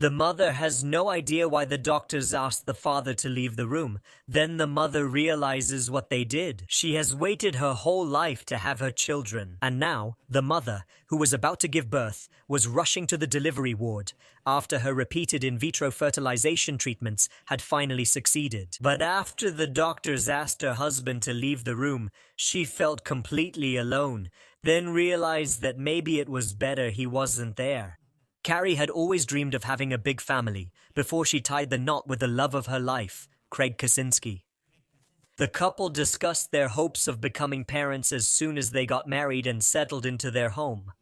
The mother has no idea why the doctors asked the father to leave the room. Then the mother realizes what they did. She has waited her whole life to have her children. And now, the mother, who was about to give birth, was rushing to the delivery ward after her repeated in vitro fertilization treatments had finally succeeded. But after the doctors asked her husband to leave the room, she felt completely alone, then realized that maybe it was better he wasn't there. Carrie had always dreamed of having a big family before she tied the knot with the love of her life, Craig Kaczynski. The couple discussed their hopes of becoming parents as soon as they got married and settled into their home.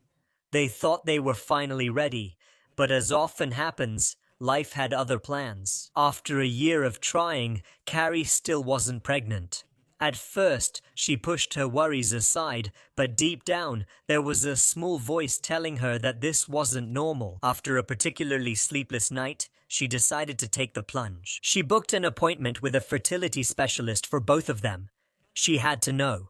They thought they were finally ready, but as often happens, life had other plans. After a year of trying, Carrie still wasn't pregnant. At first, she pushed her worries aside, but deep down, there was a small voice telling her that this wasn't normal. After a particularly sleepless night, she decided to take the plunge. She booked an appointment with a fertility specialist for both of them. She had to know.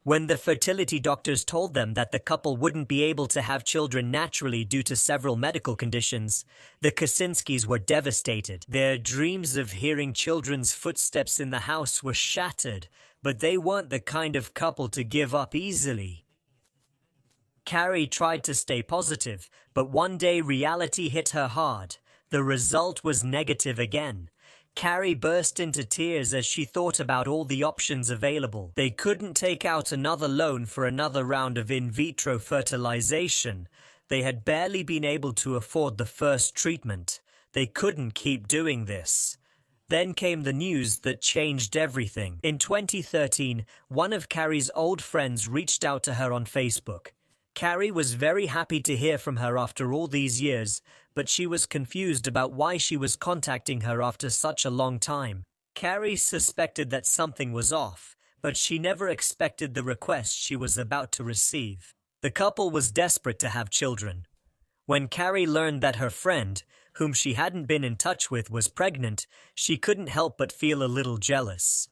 When the fertility doctors told them that the couple wouldn't be able to have children naturally due to several medical conditions, the Kaczynskis were devastated. Their dreams of hearing children's footsteps in the house were shattered, but they weren't the kind of couple to give up easily. Carrie tried to stay positive, but one day reality hit her hard. The result was negative again. Carrie burst into tears as she thought about all the options available. They couldn't take out another loan for another round of in vitro fertilization. They had barely been able to afford the first treatment. They couldn't keep doing this. Then came the news that changed everything. In 2013, one of Carrie's old friends reached out to her on Facebook. Carrie was very happy to hear from her after all these years, but she was confused about why she was contacting her after such a long time. Carrie suspected that something was off, but she never expected the request she was about to receive. The couple was desperate to have children. When Carrie learned that her friend, whom she hadn't been in touch with, was pregnant, she couldn't help but feel a little jealous.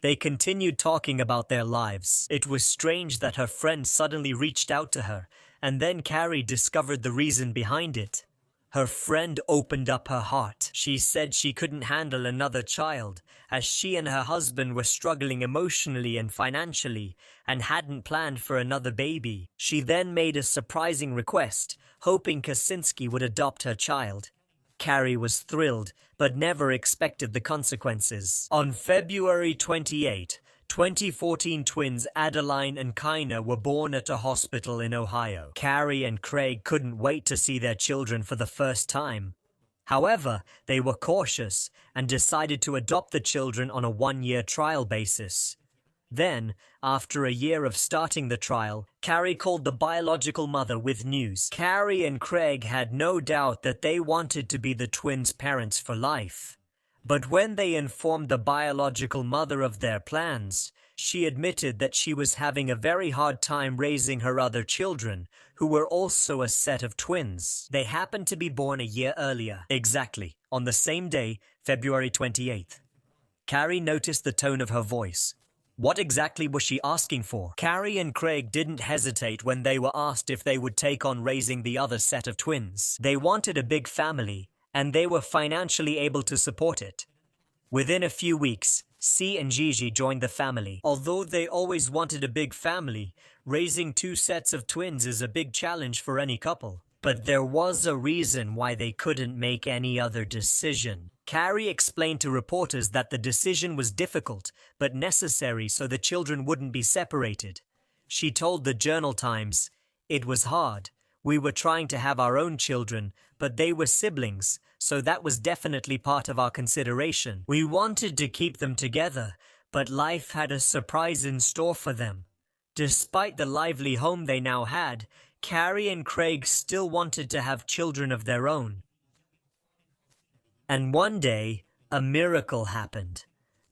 They continued talking about their lives. It was strange that her friend suddenly reached out to her, and then Carrie discovered the reason behind it. Her friend opened up her heart. She said she couldn't handle another child, as she and her husband were struggling emotionally and financially, and hadn't planned for another baby. She then made a surprising request, hoping Kaczynski would adopt her child. Carrie was thrilled, but never expected the consequences. On February 28, 2014, twins Adeline and Kina were born at a hospital in Ohio. Carrie and Craig couldn't wait to see their children for the first time. However, they were cautious and decided to adopt the children on a one-year trial basis. Then, after a year of starting the trial, Carrie called the biological mother with news. Carrie and Craig had no doubt that they wanted to be the twins' parents for life. But when they informed the biological mother of their plans, she admitted that she was having a very hard time raising her other children, who were also a set of twins. They happened to be born a year earlier, exactly, on the same day, February 28th. Carrie noticed the tone of her voice. What exactly was she asking for? Carrie and Craig didn't hesitate when they were asked if they would take on raising the other set of twins. They wanted a big family, and they were financially able to support it. Within a few weeks, C and Gigi joined the family. Although they always wanted a big family, raising two sets of twins is a big challenge for any couple. But there was a reason why they couldn't make any other decision. Carrie explained to reporters that the decision was difficult, but necessary so the children wouldn't be separated. She told the Journal Times, "It was hard. We were trying to have our own children, but they were siblings, so that was definitely part of our consideration. We wanted to keep them together, but life had a surprise in store for them." Despite the lively home they now had, Carrie and Craig still wanted to have children of their own. And one day, a miracle happened.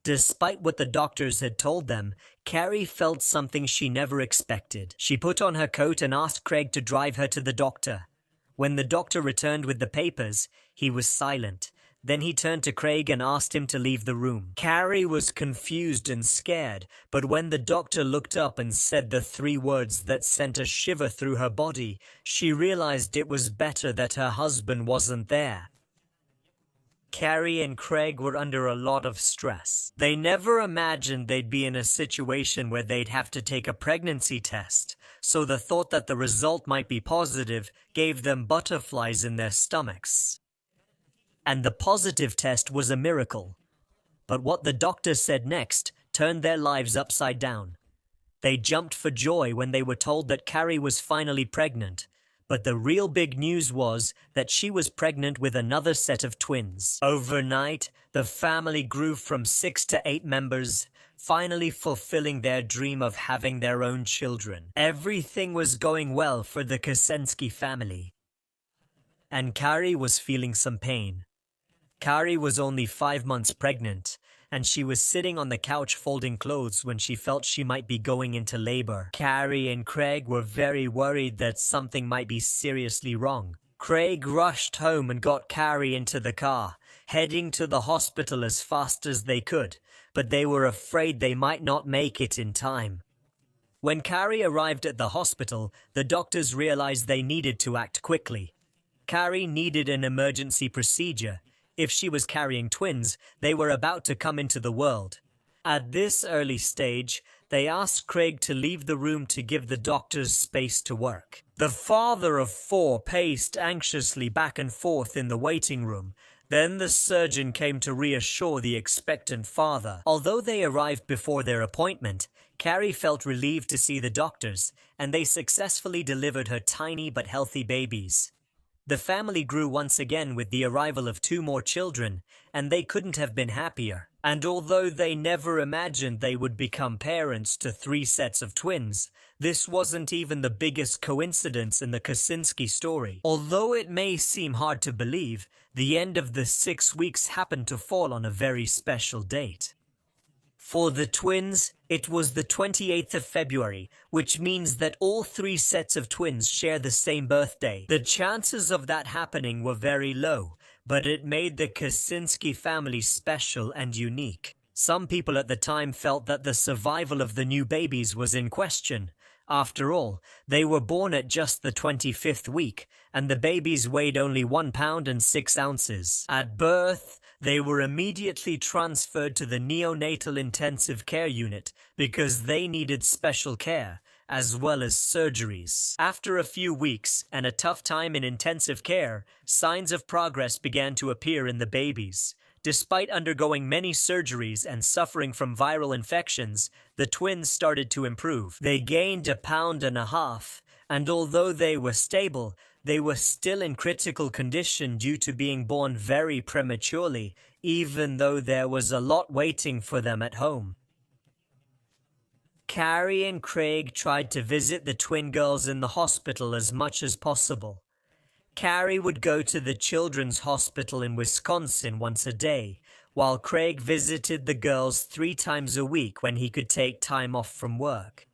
Despite what the doctors had told them, Carrie felt something she never expected. She put on her coat and asked Craig to drive her to the doctor. When the doctor returned with the papers, he was silent. Then he turned to Craig and asked him to leave the room. Carrie was confused and scared, but when the doctor looked up and said the three words that sent a shiver through her body, she realized it was better that her husband wasn't there. Carrie and Craig were under a lot of stress. They never imagined they'd be in a situation where they'd have to take a pregnancy test, so the thought that the result might be positive gave them butterflies in their stomachs. And the positive test was a miracle. But what the doctor said next turned their lives upside down. They jumped for joy when they were told that Carrie was finally pregnant. But the real big news was that she was pregnant with another set of twins. Overnight, the family grew from 6 to 8 members, finally fulfilling their dream of having their own children. Everything was going well for the Kosinski family. And Carrie was feeling some pain. Carrie was only 5 months pregnant, and she was sitting on the couch folding clothes when she felt she might be going into labor. Carrie and Craig were very worried that something might be seriously wrong. Craig rushed home and got Carrie into the car, heading to the hospital as fast as they could, but they were afraid they might not make it in time. When Carrie arrived at the hospital, the doctors realized they needed to act quickly. Carrie needed an emergency procedure. If she was carrying twins, they were about to come into the world. At this early stage, they asked Craig to leave the room to give the doctors space to work. The father of 4 paced anxiously back and forth in the waiting room. Then the surgeon came to reassure the expectant father. Although they arrived before their appointment, Carrie felt relieved to see the doctors, and they successfully delivered her tiny but healthy babies. The family grew once again with the arrival of 2 more children, and they couldn't have been happier. And although they never imagined they would become parents to 3 sets of twins, this wasn't even the biggest coincidence in the Kosinski story. Although it may seem hard to believe, the end of the 6 weeks happened to fall on a very special date. For the twins, it was the 28th of February, which means that all 3 sets of twins share the same birthday. The chances of that happening were very low, but it made the Kosinski family special and unique. Some people at the time felt that the survival of the new babies was in question. After all, they were born at just the 25th week, and the babies weighed only 1 pound and 6 ounces. At birth, they were immediately transferred to the neonatal intensive care unit because they needed special care, as well as surgeries. After a few weeks and a tough time in intensive care, signs of progress began to appear in the babies. Despite undergoing many surgeries and suffering from viral infections, the twins started to improve. They gained 1.5 pounds, and although they were stable, they were still in critical condition due to being born very prematurely, even though there was a lot waiting for them at home. Carrie and Craig tried to visit the twin girls in the hospital as much as possible. Carrie would go to the children's hospital in Wisconsin once a day, while Craig visited the girls 3 times a week when he could take time off from work.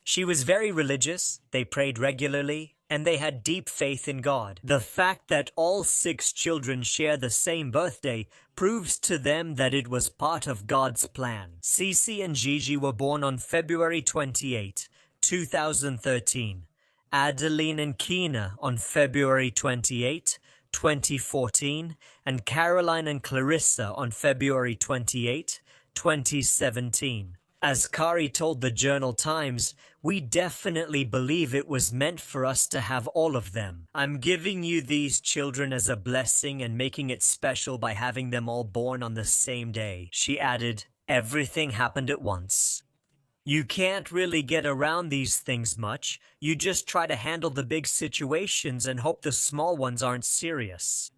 She was very religious, they prayed regularly, and they had deep faith in God. The fact that all 6 children share the same birthday proves to them that it was part of God's plan. Cece and Gigi were born on February 28, 2013. Adeline and Keena on February 28, 2014, and Caroline and Clarissa on February 28, 2017. As Kari told the Journal Times, we definitely believe it was meant for us to have all of them. I'm giving you these children as a blessing and making it special by having them all born on the same day. She added, everything happened at once. You can't really get around these things much. You just try to handle the big situations and hope the small ones aren't serious.